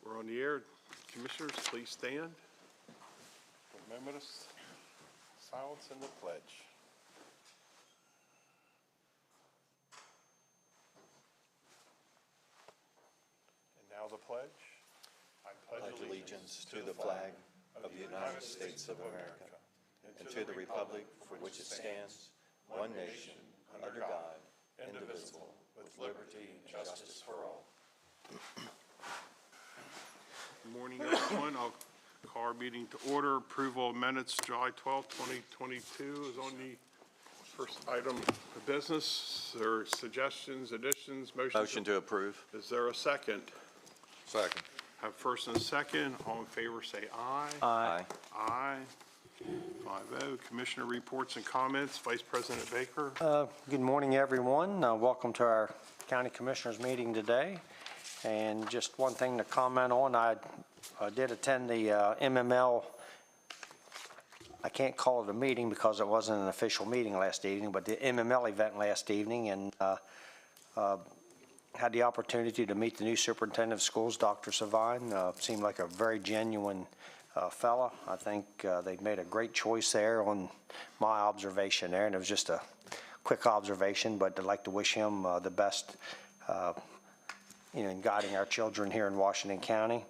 We're on the air. Commissioners, please stand. For a moment of silence and the pledge. And now the pledge. I pledge allegiance to the flag of the United States of America and to the republic for which it stands, one nation, under God, indivisible, with liberty and justice for all. Good morning, everyone. I'll call our meeting to order. Approval of minutes, July 12, 2022 is on the first item of business. There are suggestions, additions, motions? Motion to approve. Is there a second? Second. Have first and second. All in favor say aye. Aye. Aye. 5-0. Commissioner reports and comments. Vice President Baker. Good morning, everyone. Welcome to our County Commissioners meeting today. And just one thing to comment on, I did attend the MML. I can't call it a meeting because it wasn't an official meeting last evening, but the MML event last evening, and had the opportunity to meet the new superintendent of schools, Dr. Savine. Seemed like a very genuine fella. I think they made a great choice there on my observation there, and it was just a quick observation, but I'd like to wish him the best in guiding our children here in Washington County.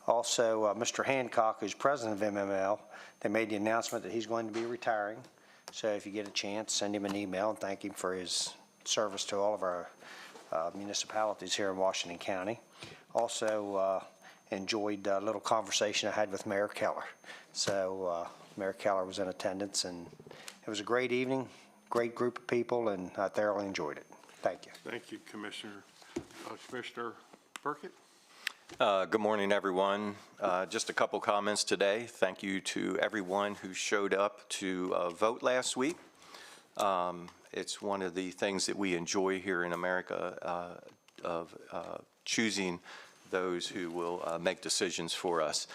Also, Mr. Hancock, who's president of MML, they made the announcement that he's going to be retiring. So if you get a chance, send him an email and thank him for his service to all of our municipalities here in Washington County. Also enjoyed a little conversation I had with Mayor Keller. So Mayor Keller was in attendance, and it was a great evening, great group of people, and I thoroughly enjoyed it. Thank you. Thank you, Commissioner. Commissioner Burkett. Good morning, everyone. Just a couple comments today. Thank you to everyone who showed up to vote last week. It's one of the things that we enjoy here in America of choosing those who will make decisions for us.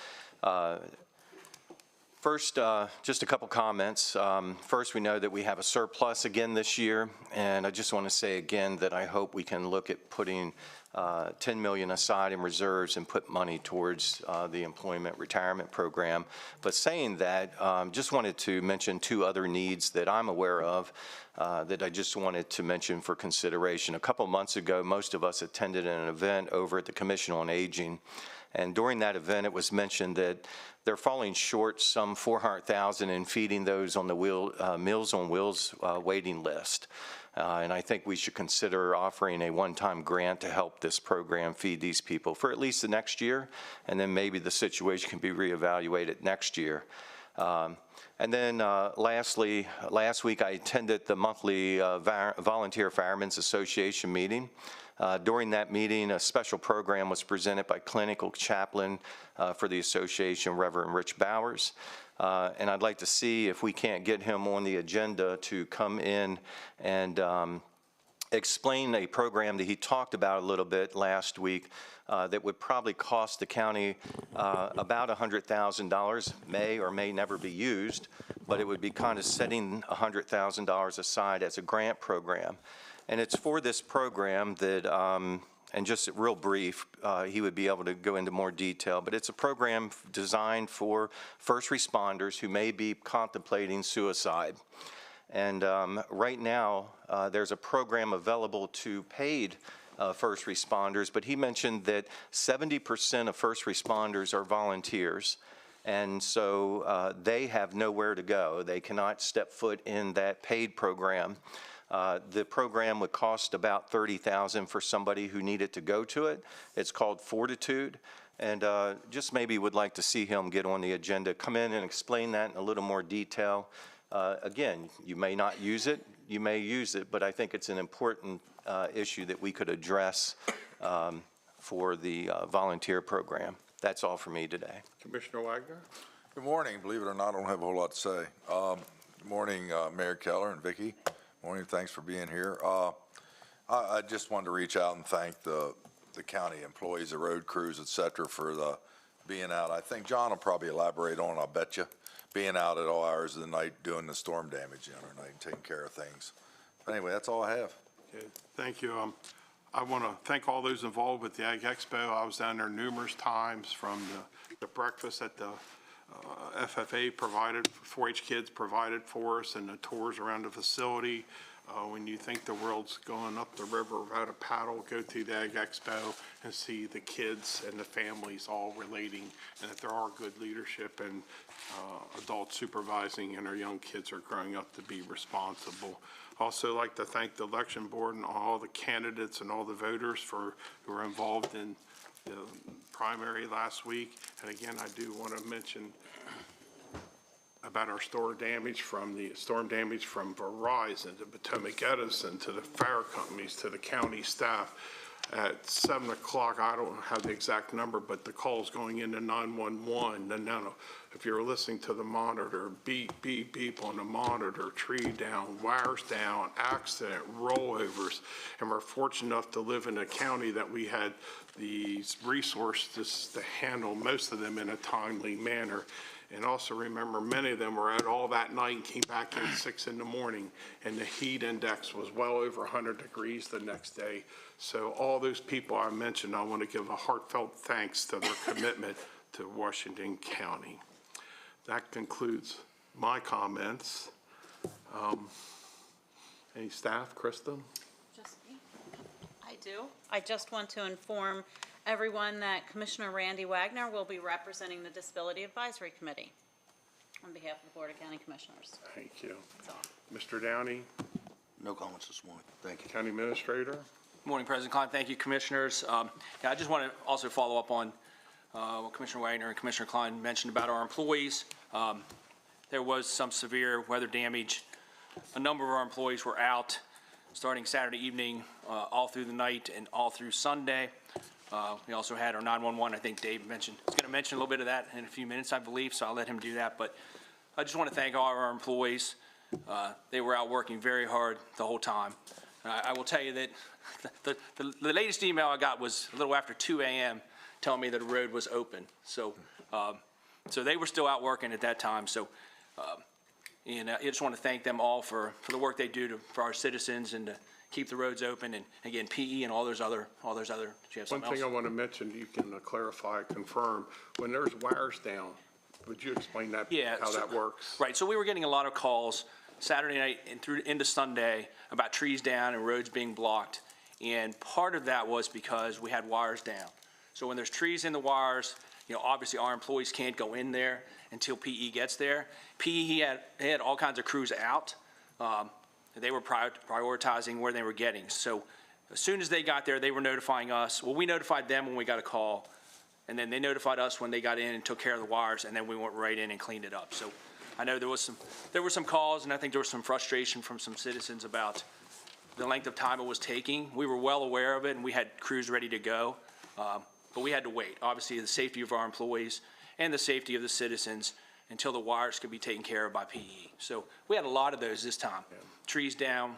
First, just a couple comments. First, we know that we have a surplus again this year, and I just want to say again that I hope we can look at putting $10 million aside in reserves and put money towards the employment retirement program. But saying that, just wanted to mention two other needs that I'm aware of that I just wanted to mention for consideration. A couple months ago, most of us attended an event over at the Commission on Aging. And during that event, it was mentioned that they're falling short some $400,000 in feeding those on the Meals on Wheels waiting list. And I think we should consider offering a one-time grant to help this program feed these people for at least the next year, and then maybe the situation can be reevaluated next year. And then lastly, last week I attended the monthly Volunteer Firemen's Association meeting. During that meeting, a special program was presented by clinical chaplain for the association, Reverend Rich Bowers. And I'd like to see if we can't get him on the agenda to come in and explain a program that he talked about a little bit last week that would probably cost the county about $100,000, may or may never be used, but it would be kind of setting $100,000 aside as a grant program. And it's for this program that, and just real brief, he would be able to go into more detail, but it's a program designed for first responders who may be contemplating suicide. And right now, there's a program available to paid first responders, but he mentioned that 70% of first responders are volunteers. And so they have nowhere to go. They cannot step foot in that paid program. The program would cost about $30,000 for somebody who needed to go to it. It's called Fortitude, and just maybe would like to see him get on the agenda, come in and explain that in a little more detail. Again, you may not use it, you may use it, but I think it's an important issue that we could address for the volunteer program. That's all for me today. Commissioner Wagner. Good morning. Believe it or not, I don't have a whole lot to say. Good morning, Mayor Keller and Vicki. Morning. Thanks for being here. I just wanted to reach out and thank the county employees, the road crews, et cetera, for being out. I think John will probably elaborate on, I'll bet you, being out at all hours of the night doing the storm damage the other night and taking care of things. But anyway, that's all I have. Okay, thank you. I want to thank all those involved with the Ag Expo. I was down there numerous times, from the breakfast that the FFA provided, 4-H kids provided for us, and the tours around the facility. When you think the world's going up the river without a paddle, go to the Ag Expo and see the kids and the families all relating, and that there are good leadership and adults supervising, and our young kids are growing up to be responsible. Also like to thank the election board and all the candidates and all the voters who were involved in the primary last week. And again, I do want to mention about our storm damage from Verizon to Potomac Edison to the fire companies to the county staff. At 7 o'clock, I don't have the exact number, but the calls going into 911. And now, if you're listening to the monitor, beep, beep, beep on the monitor, tree down, wires down, accident, rollovers. And we're fortunate enough to live in a county that we had the resources to handle most of them in a timely manner. And also remember, many of them were out all that night and came back in 6 in the morning, and the heat index was well over 100 degrees the next day. So all those people I mentioned, I want to give a heartfelt thanks to their commitment to Washington County. That concludes my comments. Any staff? Krista? Just me. I do. I just want to inform everyone that Commissioner Randy Wagner will be representing the Disability Advisory Committee on behalf of the Board of County Commissioners. Thank you. That's all. Mr. Downey, No comments this morning. Thank you. County Administrator. Morning, President Klein. Thank you, Commissioners. Yeah, I just want to also follow up on what Commissioner Wagner and Commissioner Klein mentioned about our employees. There was some severe weather damage. A number of our employees were out starting Saturday evening, all through the night and all through Sunday. We also had our 911, I think Dave mentioned. He's going to mention a little bit of that in a few minutes, I believe, so I'll let him do that. But I just want to thank all of our employees. They were out working very hard the whole time. I will tell you that the latest email I got was a little after 2 a.m. telling me that the road was open. So, so they were still out working at that time. So, and I just want to thank them all for the work they do for our citizens and to keep the roads open. And again, PE and all those other. Do you have One something thing I else? want to mention, you can clarify, confirm, when there's wires down, would you explain that, Yeah, how so- that works? Right, so we were getting a lot of calls Saturday night and through into Sunday about trees down and roads being blocked. And part of that was because we had wires down. So when there's trees in the wires, obviously our employees can't go in there until PE gets there. PE had all kinds of crews out. They were prioritizing where they were getting. So as soon as they got there, they were notifying us. Well, we notified them when we got a call, and then they notified us when they got in and took care of the wires, and then we went right in and cleaned it up. So I know there were some calls, and I think there was some frustration from some citizens about the length of time it was taking. We were well aware of it, and we had crews ready to go, but we had to wait. Obviously, the safety of our employees and the safety of the citizens until the wires could be taken care of by PE. So we had a lot of those this time. Trees down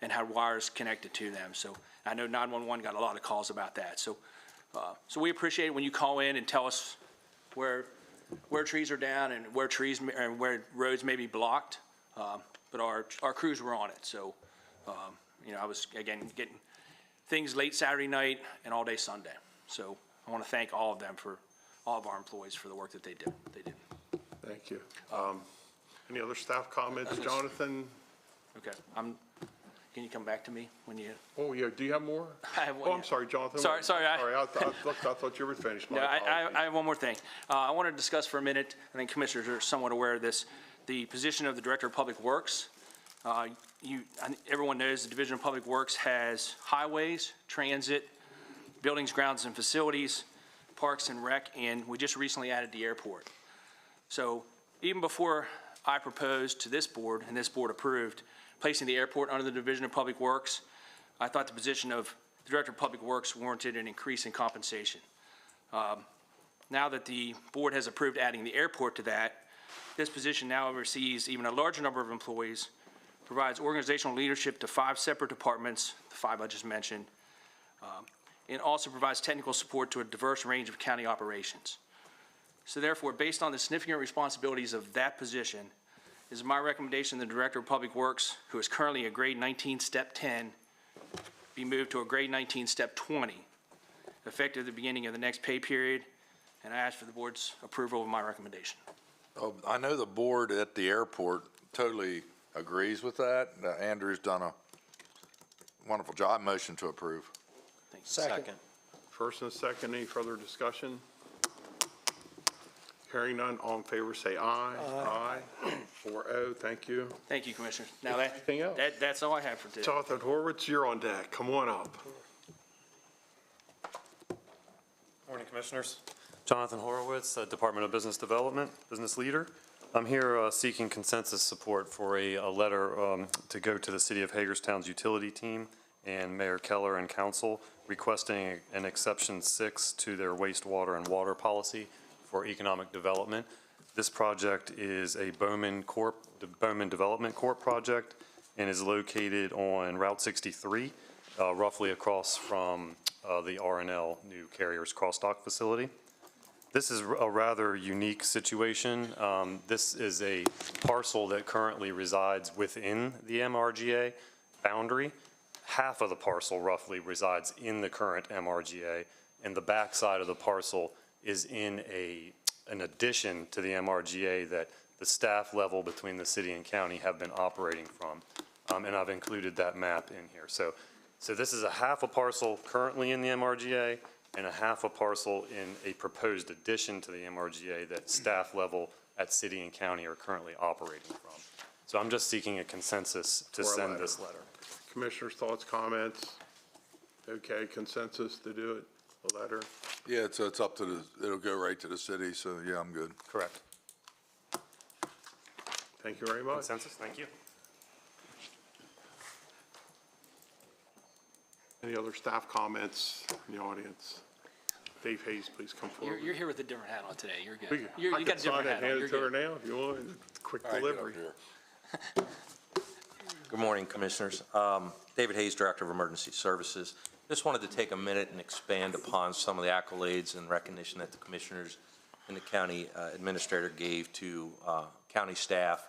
and had wires connected to them. So I know 911 got a lot of calls about that. So, so we appreciate it when you call in and tell us where trees are down and where roads may be blocked. But our crews were on it. So, I was again getting things late Saturday night and all day Sunday. So I want to thank all of them for all of our employees for the work that they did. Thank you. Any other staff comments, Jonathan? Okay. Can you come back to me when you? Oh, yeah, do you have more? I have one, Oh, I'm yeah. sorry, Jonathan. Sorry, I thought you were finished. My No, apologies. I have one more thing. I want to discuss for a minute, I think commissioners are somewhat aware of this, the position of the Director of Public Works. Everyone knows the Division of Public Works has highways, transit, buildings, grounds, and facilities, parks and rec, and we just recently added the airport. So even before I proposed to this board, and this board approved, placing the airport under the Division of Public Works, I thought the position of the Director of Public Works warranted an increase in compensation. Now that the board has approved adding the airport to that, this position now oversees even a larger number of employees, provides organizational leadership to 5 separate departments, the 5 I just mentioned, and also provides technical support to a diverse range of county operations. So therefore, based on the significant responsibilities of that position, it is my recommendation the Director of Public Works, who is currently a grade 19, step 10, be moved to a grade 19, step 20, effective the beginning of the next pay period, and I ask for the board's approval of my recommendation. Oh, I know the board at the airport totally agrees with that. Andrew's done a wonderful job. Motion to approve. Thank you. Second. First and second, any further discussion? Hearing none, all in favor say aye. Aye. 4-0, thank you. Thank you, Commissioner. Now, Anything else? that's all I have for today. Jonathan Horwitz, you're on deck. Come on up. Morning, Commissioners. Jonathan Horowitz, Department of Business Development, Business Leader. I'm here seeking consensus support for a letter to go to the City of Hagerstown's utility team and Mayor Keller and Council requesting an exception 6 to their wastewater and water policy for economic development. This project is a Bowman Development Corp project and is located on Route 63, roughly across from the R&L new Carriers Crossdock facility. This is a rather unique situation. This is a parcel that currently resides within the MRGA boundary. Half of the parcel roughly resides in the current MRGA, and the backside of the parcel is in an addition to the MRGA that the staff level between the city and county have been operating from. And I've included that map in here. So this is a half a parcel currently in the MRGA and a half a parcel in a proposed addition to the MRGA that staff level at city and county are currently operating from. So I'm just seeking a consensus to send this letter. Commissioners' thoughts, comments? Okay, consensus to do it, a letter? Yeah, it's up to it'll go right to the city, so yeah, I'm good. Correct. Thank you very much. Consensus, thank you. Any other staff comments in the audience? Dave Hayes, please come forward. You're here with a different hat on today. You're We good. can- You I got can a different sign it, hat on. hand You're it to her good. now if you want. Quick All right, get delivery. up here. Good morning, Commissioners. David Hayes, Director of Emergency Services. Just wanted to take a minute and expand upon some of the accolades and recognition that the Commissioners and the County Administrator gave to county staff,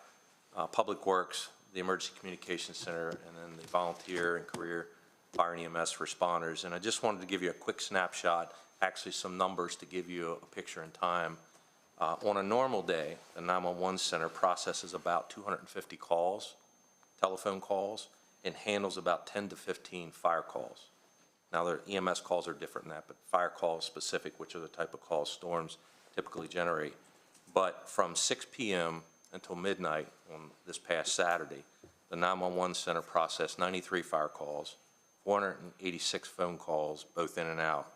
Public Works, the Emergency Communications Center, and then the volunteer and career fire and EMS responders. And I just wanted to give you a quick snapshot, actually some numbers to give you a picture in time. On a normal day, the 911 center processes about 250 calls, telephone calls, and handles about 10 to 15 fire calls. Now, their EMS calls are different than that, but fire calls specific, which are the type of calls storms typically generate. But from 6 p.m. until midnight on this past Saturday, the 911 center processed 93 fire calls, 486 phone calls, both in and out.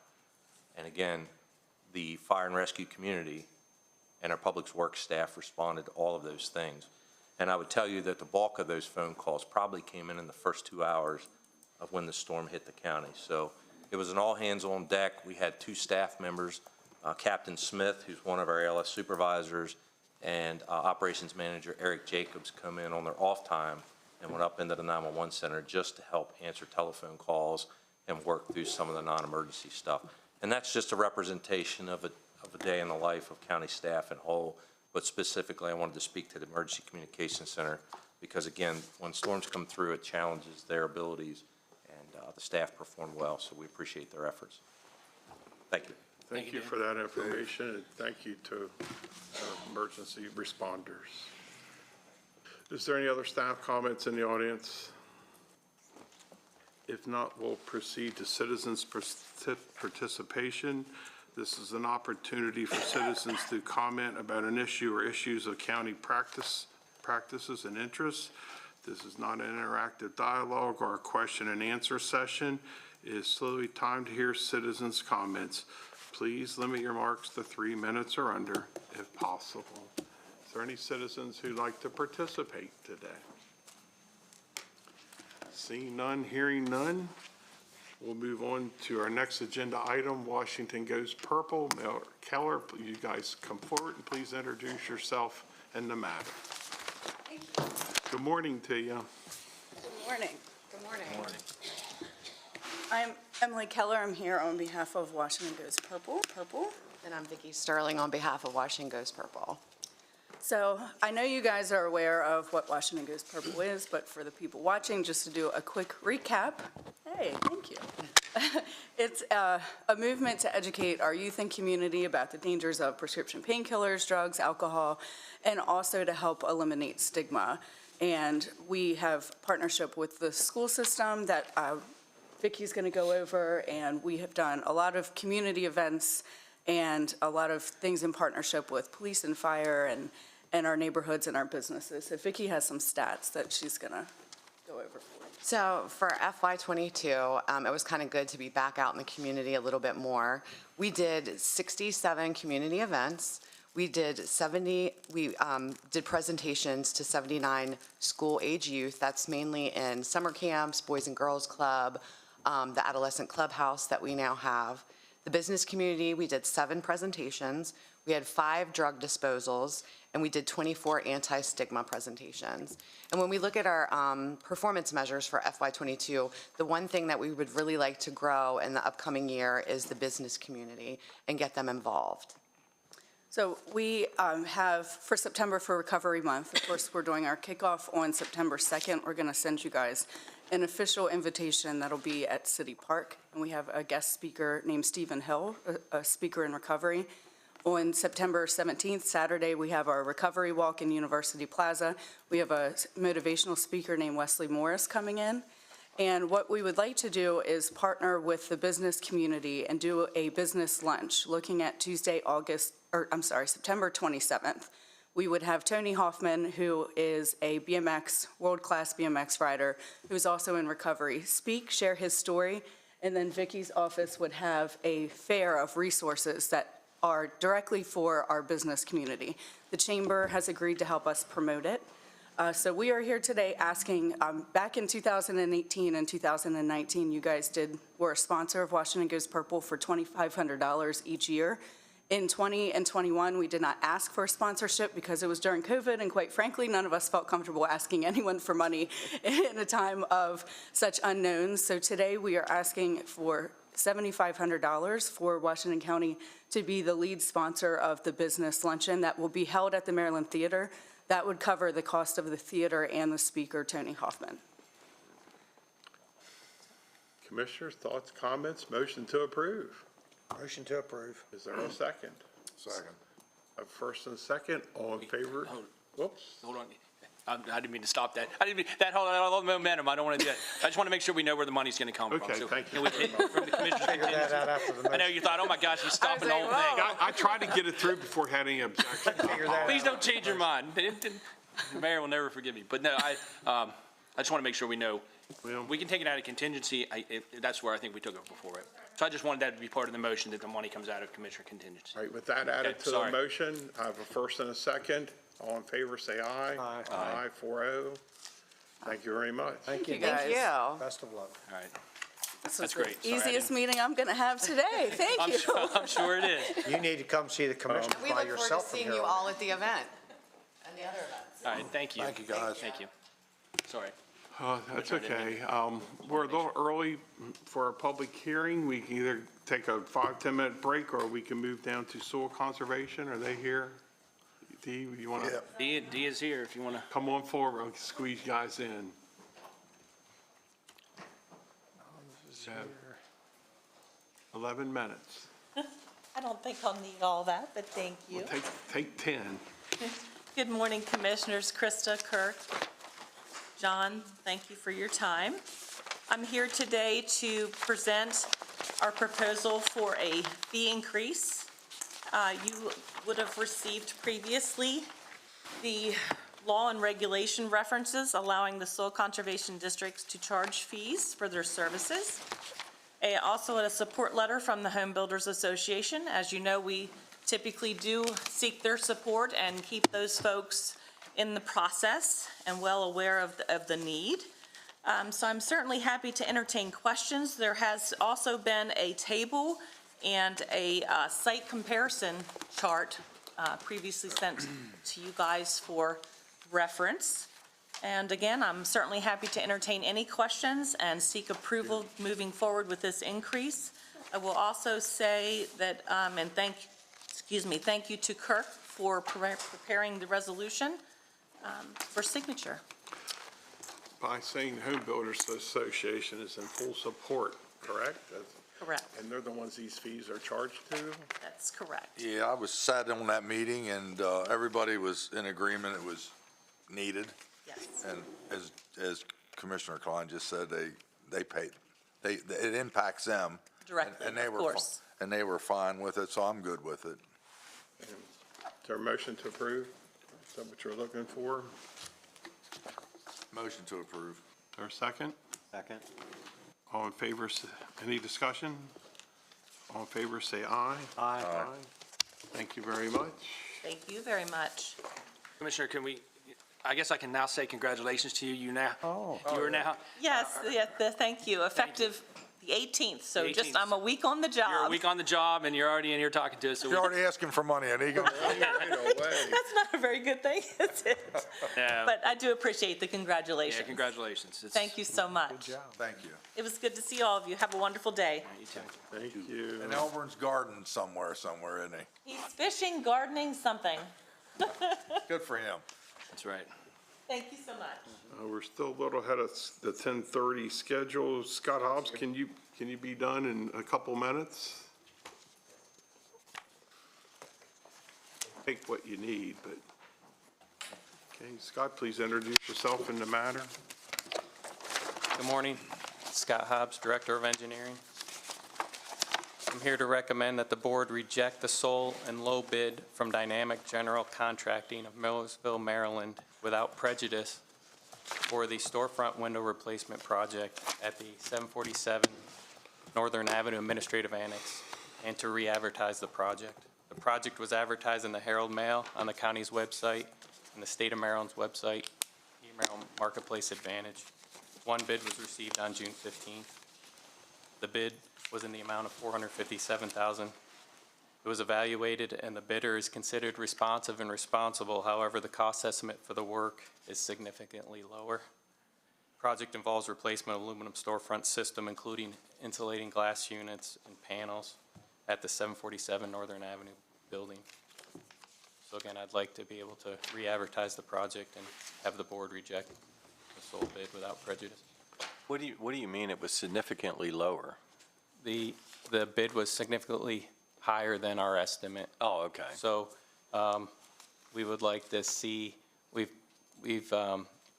And again, the fire and rescue community and our public works staff responded to all of those things. And I would tell you that the bulk of those phone calls probably came in the first 2 hours of when the storm hit the county. So it was an all hands on deck. We had 2 staff members, Captain Smith, who's one of our ALS supervisors, and Operations Manager Eric Jacobs come in on their off time and went up into the 911 center just to help answer telephone calls and work through some of the non-emergency stuff. And that's just a representation of a day in the life of county staff and whole. But specifically, I wanted to speak to the Emergency Communications Center because, again, when storms come through, it challenges their abilities, and the staff performed well, so we appreciate their efforts. Thank you. Thank you for that information, and thank you to emergency responders. Is there any other staff comments in the audience? If not, we'll proceed to citizens' participation. This is an opportunity for citizens to comment about an issue or issues of county practices and interests. This is not an interactive dialogue or a question and answer session. It is solely time to hear citizens' comments. Please limit your remarks to 3 minutes or under, if possible. Is there any citizens who'd like to participate today? Seeing none, hearing none, we'll move on to our next agenda item, Washington Goes Purple. Mayor Keller, you guys come forward and please introduce yourself and the matter. Good morning to you. Good morning. Good morning. Good morning. I'm Emily Keller. I'm here on behalf of Washington Goes Purple. And I'm Vicki Sterling on behalf of Washington Goes Purple. So I know you guys are aware of what Washington Goes Purple is, but for the people watching, just to do a quick recap. Hey, thank you. It's a movement to educate our youth and community about the dangers of prescription painkillers, drugs, alcohol, and also to help eliminate stigma. And we have partnership with the school system that Vicky's going to go over, and we have done a lot of community events and a lot of things in partnership with police and fire and our neighborhoods and our businesses. So Vicky has some stats that she's going to go over. So for FY 22, it was kind of good to be back out in the community a little bit more. We did 67 community events. We did did presentations to 79 school-age youth. That's mainly in summer camps, Boys and Girls Club, the Adolescent Clubhouse that we now have. The business community, we did 7 presentations. We had 5 drug disposals, and we did 24 anti-stigma presentations. And when we look at our performance measures for FY22, the one thing that we would really like to grow in the upcoming year is the business community and get them involved. So we have, for September for Recovery Month, of course, we're doing our kickoff on September 2nd. We're going to send you guys an official invitation that'll be at City Park. And we have a guest speaker named Stephen Hill, a speaker in recovery. On September 17th, Saturday, we have our recovery walk in University Plaza. We have a motivational speaker named Wesley Morris coming in. And what we would like to do is partner with the business community and do a business lunch looking at September 27th. We would have Tony Hoffman, who is a world-class BMX rider, who's also in recovery, speak, share his story, and then Vicky's office would have a fair of resources that are directly for our business community. The Chamber has agreed to help us promote it. So we are here today asking, back in 2018 and 2019, you guys were a sponsor of Washington Goes Purple for $2,500 each year. In 20 and 21, we did not ask for a sponsorship because it was during COVID, and quite frankly, none of us felt comfortable asking anyone for money in a time of such unknowns. So today we are asking for $7,500 for Washington County to be the lead sponsor of the business luncheon that will be held at the Maryland Theater. That would cover the cost of the theater and the speaker, Tony Hoffman. Commissioners, thoughts, comments, motion to approve. Motion to approve. Is there a second? Second. A first and second, all in favor? Whoops. Hold on. I didn't mean to stop that. I didn't mean, that whole momentum, I don't want to do that. I just want to make sure we know where the money's going to come from. Okay, So, thank you. we can- From the commissioner's Figure that out after the I know motion. you thought, oh my gosh, he's stopping the whole thing. I tried to get it through before having any objection. Figure that Please out. don't change your mind. The mayor will never forgive me. But no, I just want to make sure we know. Well- We can take it out of contingency. That's where I think we took it before, right? So I just wanted that to be part of the motion, that the money comes out of commissioner contingency. All right, with that added Okay, to the sorry. motion, I have a first and a second. All in favor, say aye. Aye. Aye, 4-0. Thank you very much. Thank you, Thank guys. you. Best of luck. All right. This That's was great. the Sorry, I easiest didn't- meeting I'm going to have today. Thank you. I'm sure it is. You need to come see the commissioners We by look forward to yourself from seeing here you on. all at the event and the other events. All right, thank you. Thank you, guys. Thank you. Sorry. That's okay. We're a little early for our public hearing. We can either take a 5-10 minute break, or we can move down to soil conservation. Are they here? Dee, you want to D is here if you want to. come on forward? I'll squeeze you guys in. 11 minutes. I don't think I'll need all that, but thank you. We'll take 10. Good morning, Commissioners. Krista, Kirk, John, thank you for your time. I'm here today to present our proposal for a fee increase. You would have received previously the law and regulation references allowing the soil conservation districts to charge fees for their services. Also a support letter from the Home Builders Association. As you know, we typically do seek their support and keep those folks in the process and well aware of the need. So I'm certainly happy to entertain questions. There has also been a table and a site comparison chart previously sent to you guys for reference. And again, I'm certainly happy to entertain any questions and seek approval moving forward with this increase. I will also say that, and thank thank you to Kirk for preparing the resolution for signature. By saying Home Builders Association is in full support, correct? Correct. And they're the ones these fees are charged to? That's correct. Yeah, I was sat on that meeting, and everybody was in agreement it was needed. Yes. And as Commissioner Klein just said, they pay, it impacts them. Directly, and they of were course. And they were fine with it, so I'm good with it. Is there a motion to approve? Is that what you're looking for? Motion to approve. Is there a second? Second. All in favor, any discussion? All in favor, say aye. Aye. Thank you very much. Thank you very much. Commissioner, I guess I can now say congratulations to you. You are now. Yes, thank you. Effective the 18th, so The just, 18th. I'm a week on the job. You're a week on the job and you're already in here talking to us. So You're already asking for money, Anigo. That's not a very good thing, is it? Yeah. But I do appreciate the congratulations. Yeah, congratulations. It's- Thank you so much. Thank you. It was good to see all of you. Have a wonderful day. You too. Thank you. And Elburn's garden somewhere, isn't he? He's fishing, gardening, something. Good for him. That's right. Thank you so much. We're still a little ahead of the 10:30 schedule. Scott Hobbs, can you be done in a couple minutes? Take what you need, but, okay, Scott, please introduce yourself in the matter. Good morning. Scott Hobbs, Director of Engineering. I'm here to recommend that the board reject the sole and low bid from Dynamic General Contracting of Millersville, Maryland, without prejudice for the storefront window replacement project at the 747 Northern Avenue Administrative Annex, and to re-advertise the project. The project was advertised in the Herald Mail, on the county's website, and the State of Maryland's website, Maryland Marketplace Advantage. One bid was received on June 15th. The bid was in the amount of $457,000. It was evaluated, and the bidder is considered responsive and responsible. However, the cost estimate for the work is significantly lower. Project involves replacement of aluminum storefront system, including insulating glass units and panels at the 747 Northern Avenue building. So again, I'd like to be able to re-advertise the project and have the board reject the sole bid without prejudice. What do you mean it was significantly lower? The bid was significantly higher than our estimate. Oh, okay. So we would like to see, we've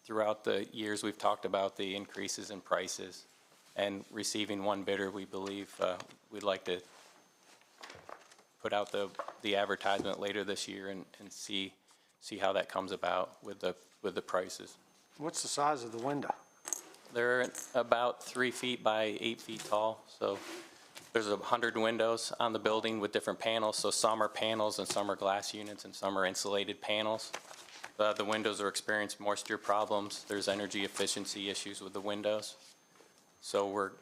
throughout the years, we've talked about the increases in prices, and receiving one bidder, we believe we'd like to put out the advertisement later this year and see how that comes about with the prices. What's the size of the window? They're about 3 feet by 8 feet tall, so there's 100 windows on the building with different panels, so some are panels and some are glass units and some are insulated panels. The windows are experiencing moisture problems. There's energy efficiency issues with the windows. So we're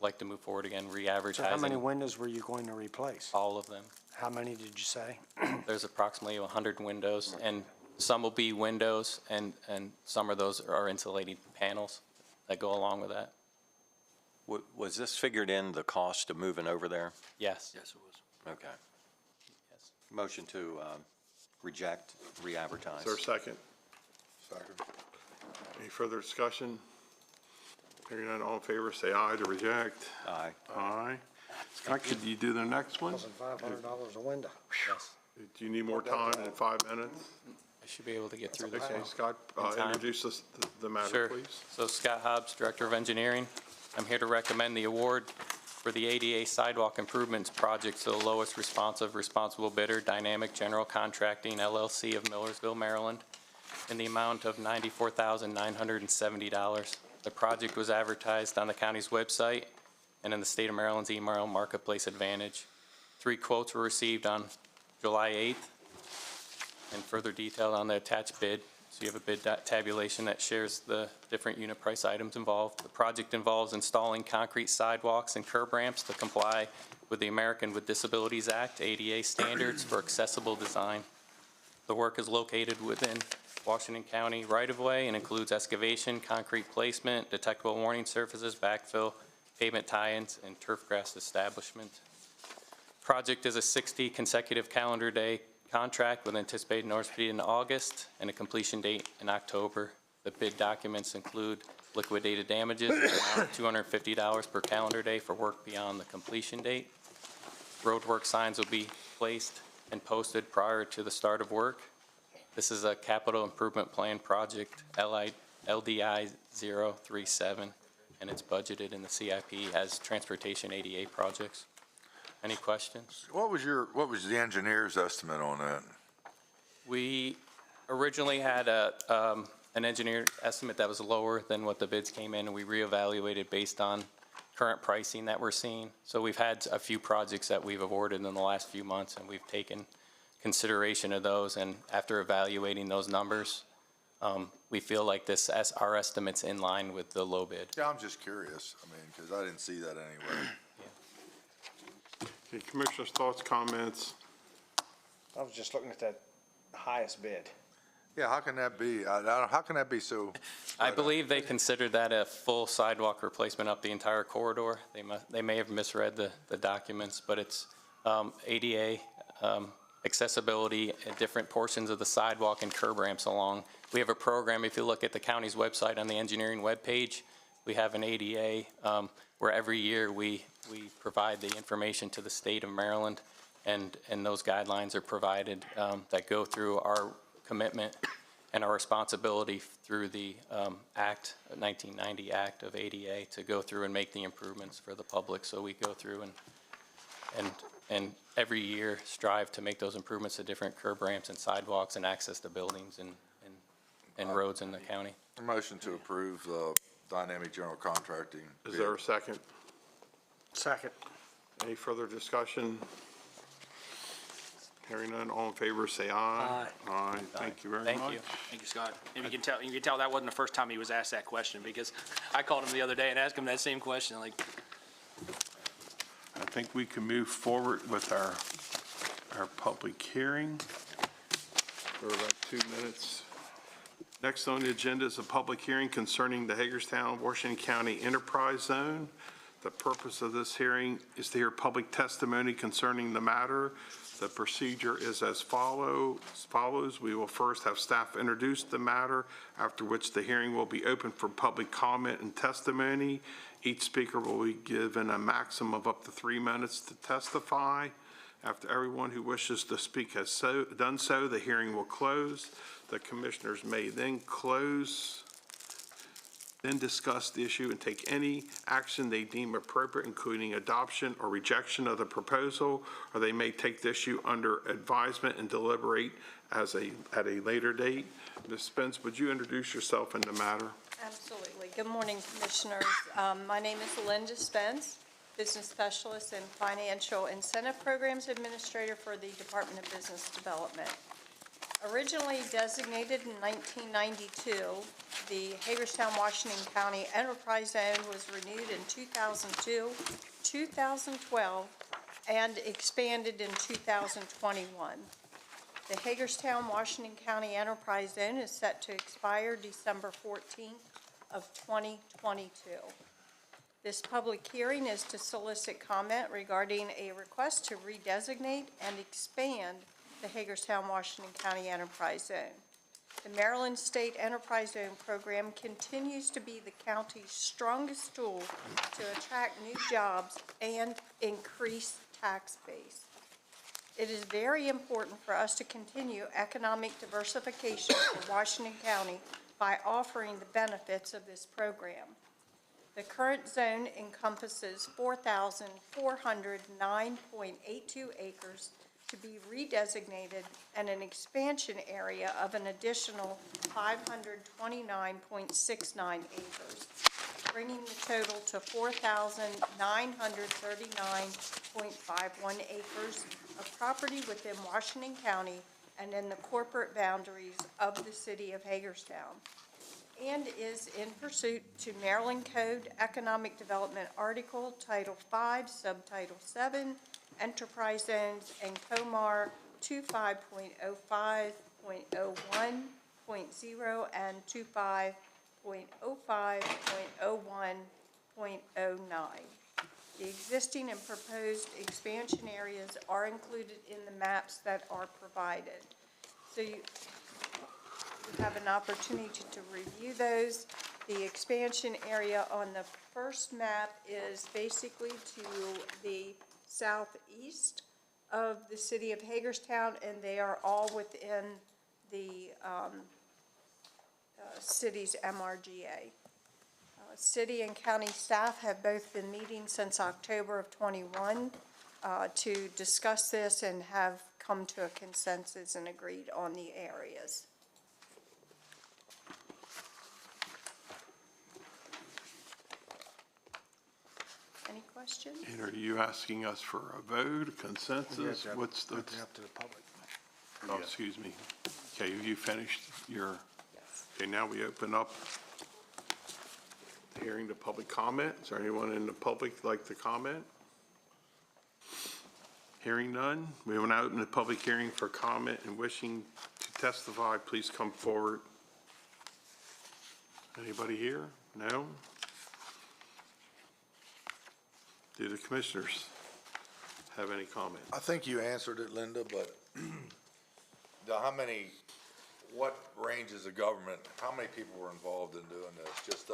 like to move forward again, re-advertising. So how many windows were you going to replace? All of them. How many did you say? There's approximately 100 windows, and some will be windows, and some of those are insulated panels that go along with that. Was this figured in the cost of moving over there? Yes. Yes, it was. Okay. Yes. Motion to reject, re-advertise. Is there a second? Second. Any further discussion? Hearing none, all in favor, say aye to reject. Aye. Aye. Scott, could you do the next one? $1,500 a window. Yes. Do you need more time than 5 minutes? I should be able to get through this Okay, one. Scott, In time. introduce us the matter, Sure. please. So Scott Hobbs, Director of Engineering. I'm here to recommend the award for the ADA Sidewalk Improvements Project to the lowest responsible bidder, Dynamic General Contracting LLC of Millersville, Maryland, in the amount of $94,970. The project was advertised on the county's website and in the State of Maryland's email Marketplace Advantage. 3 quotes were received on July 8th, and further detailed on the attached bid. So you have a bid tabulation that shares the different unit price items involved. The project involves installing concrete sidewalks and curb ramps to comply with the American with Disabilities Act, ADA standards for accessible design. The work is located within Washington County right-of-way and includes excavation, concrete placement, detectable warning surfaces, backfill, pavement tie-ins, and turf grass establishment. Project is a 60 consecutive calendar day contract with anticipated notice period in August and a completion date in October. The bid documents include liquidated damages, in the amount of $250 per calendar day for work beyond the completion date. Roadwork signs will be placed and posted prior to the start of work. This is a capital improvement plan project, LDI 037, and it's budgeted in the CIP as transportation ADA projects. Any questions? What was the engineer's estimate on that? We originally had an engineer estimate that was lower than what the bids came in, and we reevaluated based on current pricing that we're seeing. So we've had a few projects that we've awarded in the last few months, and we've taken consideration of those, and after evaluating those numbers, we feel like our estimate's in line with the low bid. Yeah, I'm just curious, I mean, because I didn't see that anywhere. Okay, Commissioners' thoughts, comments? I was just looking at that highest bid. Yeah, how can that be? How can that be so? I believe they considered that a full sidewalk replacement up the entire corridor. They may have misread the documents, but it's ADA, accessibility at different portions of the sidewalk and curb ramps along. We have a program, if you look at the county's website on the engineering webpage, we have an ADA where every year we provide the information to the state of Maryland, and those guidelines are provided that go through our commitment and our responsibility through the Act, 1990 Act of ADA, to go through and make the improvements for the public. So we go through and every year strive to make those improvements to different curb ramps and sidewalks and access to buildings and roads in the county. A motion to approve the dynamic general contracting. Is there a second? Second. Any further discussion? Hearing none, all in favor, say aye. Aye. Thank you very much. Thank you. Thank you, Scott. And you can tell that wasn't the first time he was asked that question, because I called him the other day and asked him that same question, like. I think we can move forward with our public hearing for about 2 minutes. Next on the agenda is a public hearing concerning the Hagerstown, Washington County Enterprise Zone. The purpose of this hearing is to hear public testimony concerning the matter. The procedure is as follows. We will first have staff introduce the matter, after which the hearing will be open for public comment and testimony. Each speaker will be given a maximum of up to 3 minutes to testify. After everyone who wishes to speak has done so, the hearing will close. The commissioners may then discuss the issue and take any action they deem appropriate, including adoption or rejection of the proposal, or they may take the issue under advisement and deliberate at a later date. Ms. Spence, would you introduce yourself in the matter? Absolutely. Good morning, Commissioners. My name is Linda Spence, Business Specialist and Financial Incentive Programs Administrator for the Department of Business Development. Originally designated in 1992, the Hagerstown, Washington County Enterprise Zone was renewed in 2002, 2012, and expanded in 2021. The Hagerstown, Washington County Enterprise Zone is set to expire December 14th of 2022. This public hearing is to solicit comment regarding a request to redesignate and expand the Hagerstown, Washington County Enterprise Zone. The Maryland State Enterprise Zone program continues to be the county's strongest tool to attract new jobs and increase tax base. It is very important for us to continue economic diversification for Washington County by offering the benefits of this program. The current zone encompasses 4,409.82 acres to be redesignated and an expansion area of an additional 529.69 acres, bringing the total to 4,939.51 acres of property within Washington County and in the corporate boundaries of the city of Hagerstown, and is in pursuit to Maryland Code Economic Development Article Title 5, Subtitle 7, Enterprise Zones, and COMAR 25.05.01.0 and 25.05.01.09. The existing and proposed expansion areas are included in the maps that are provided. So you have an opportunity to review those. The expansion area on the first map is basically to the southeast of the city of Hagerstown, and they are all within the city's MRGA. City and county staff have both been meeting since October of '21 to discuss this and have come to a consensus and agreed on the areas. Any questions? And are you asking us for a vote, a consensus? What's the? Open up to the public. Oh, excuse me. Okay, you finished your? Okay, now we open up the hearing to public comment. Is there anyone in the public like to comment? Hearing none, we will now open the public hearing for comment and wishing to testify, please come forward. Anybody here? No? Do the commissioners have any comment? I think you answered it, Linda, but what ranges of government, how many people were involved in doing this? Just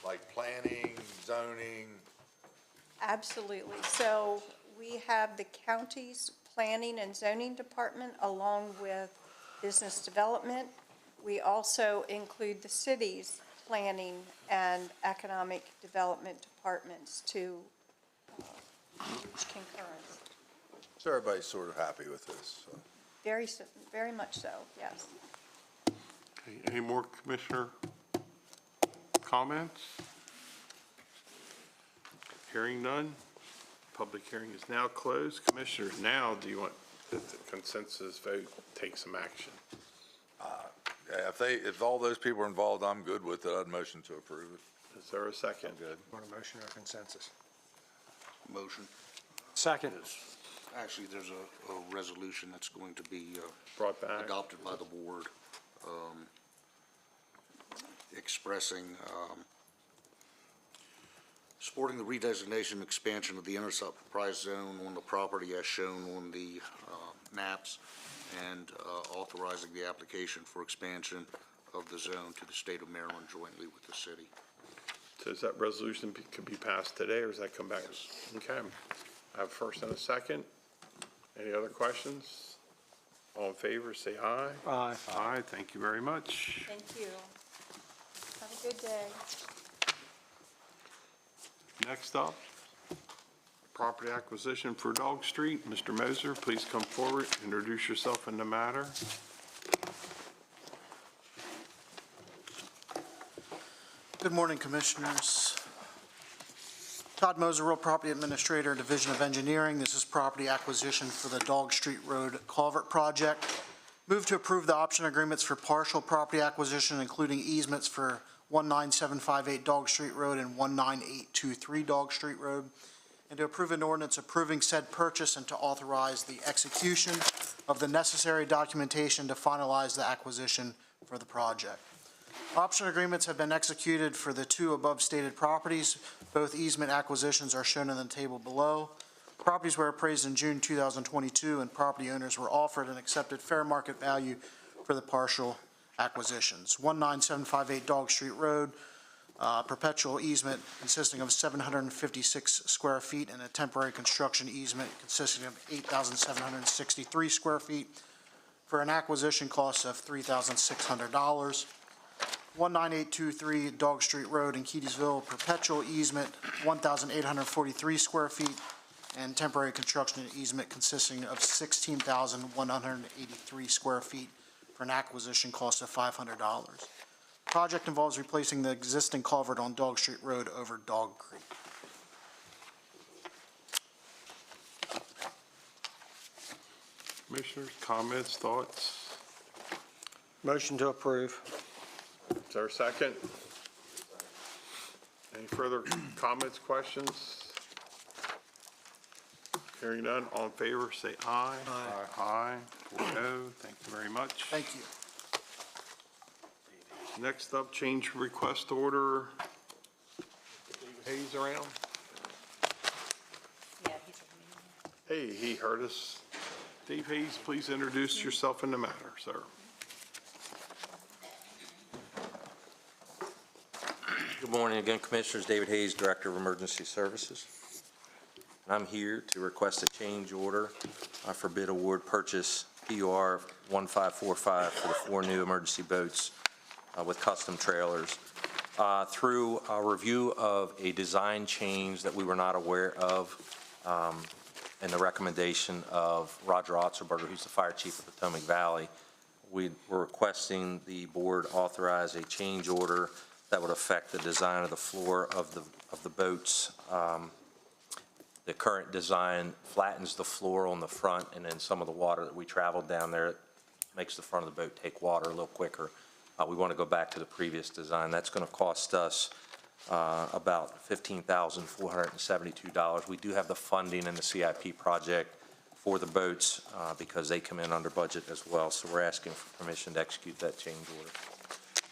like planning, zoning? Absolutely. So we have the county's planning and zoning department along with business development. We also include the city's planning and economic development departments to reach concurrence. So everybody's sort of happy with this, so. Very much so, yes. Okay, any more commissioner comments? Hearing none, public hearing is now closed. Commissioners, now do you want the consensus vote take some action? Yeah, if all those people are involved, I'm good with it. I'd motion to approve it. Is there a second? Good. Want a motion or consensus? Motion. Second. Actually, there's a resolution that's going to be Brought back? adopted by the board expressing, supporting the redesignation and expansion of the enterprise zone on the property as shown on the maps, and authorizing the application for expansion of the zone to the state of Maryland jointly with the city. So does that resolution could be passed today, or does that come back? Yes. Okay. I have a first and a second. Any other questions? All in favor, say aye. Aye. Aye, thank you very much. Thank you. Have a good day. Next up, property acquisition for Dog Street. Mr. Moser, please come forward, introduce yourself in the matter. Good morning, Commissioners. Todd Moser, Real Property Administrator, Division of Engineering. This is property acquisition for the Dog Street Road Culvert Project. Move to approve the option agreements for partial property acquisition, including easements for 19758 Dog Street Road and 19823 Dog Street Road, and to approve an ordinance approving said purchase and to authorize the execution of the necessary documentation to finalize the acquisition for the project. Option agreements have been executed for the two above stated properties. Both easement acquisitions are shown in the table below. Properties were appraised in June 2022, and property owners were offered and accepted fair market value for the partial acquisitions. 19758 Dog Street Road, perpetual easement consisting of 756 square feet and a temporary construction easement consisting of 8,763 square feet for an acquisition cost of $3,600. 19823 Dog Street Road in Keedysville, perpetual easement, 1,843 square feet, and temporary construction easement consisting of 16,183 square feet for an acquisition cost of $500. Project involves replacing the existing culvert on Dog Street Road over Dog Creek. Commissioners, comments, thoughts? Motion to approve. Is there a second? Any further comments, questions? Hearing none, all in favor, say aye. Aye. Aye, 4-0, thank you very much. Thank you. Next up, change request order. Hayes around? Hey, he heard us. Dave Hayes, please introduce yourself in the matter, sir. Good morning again, Commissioners. David Hayes, Director of Emergency Services. I'm here to request a change order for bid award purchase PUR 1545 for the 4 new emergency boats with custom trailers. Through a review of a design change that we were not aware of, and the recommendation of Roger Otzelberger, who's the Fire Chief of Potomac Valley, we were requesting the board authorize a change order that would affect the design of the floor of the boats. The current design flattens the floor on the front, and then some of the water that we traveled down there makes the front of the boat take water a little quicker. We want to go back to the previous design. That's going to cost us about $15,472. We do have the funding in the CIP project for the boats because they come in under budget as well. So we're asking for permission to execute that change order.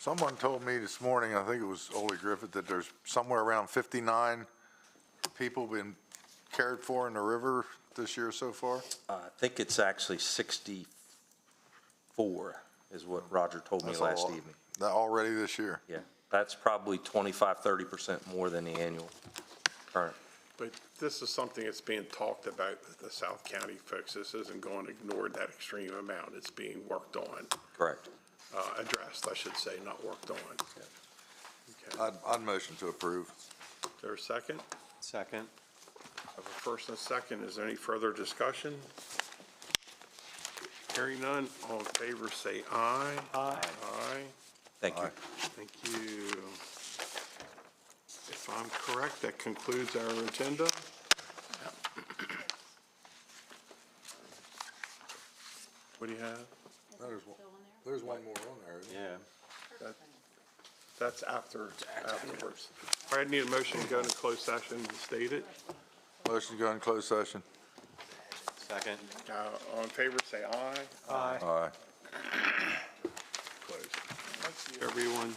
Someone told me this morning, I think it was Ole Griffith, that there's somewhere around 59 people been cared for in the river this year so far. I think it's actually 64 is what Roger told me That's a last lot. evening. That already this year? Yeah, that's probably 25–30% more than the annual current. But this is something that's being talked about with the South County folks. This isn't going ignored, that extreme amount. It's being worked on, Correct. addressed, I should say, not worked on. Okay. I'd motion to approve. Is there a second? Second. I have a first and a second. Is there any further discussion? Hearing none, all in favor say aye. Aye. Aye. Thank you. Thank you. If I'm correct, that concludes our agenda. What do you have? There's one more on there, isn't there? Yeah. That's afterwards. All right, I need a motion to go into closed session to state it. Motion to go in closed session. Second. All in favor, say aye. Aye. Aye. Closed. Thank you, everyone.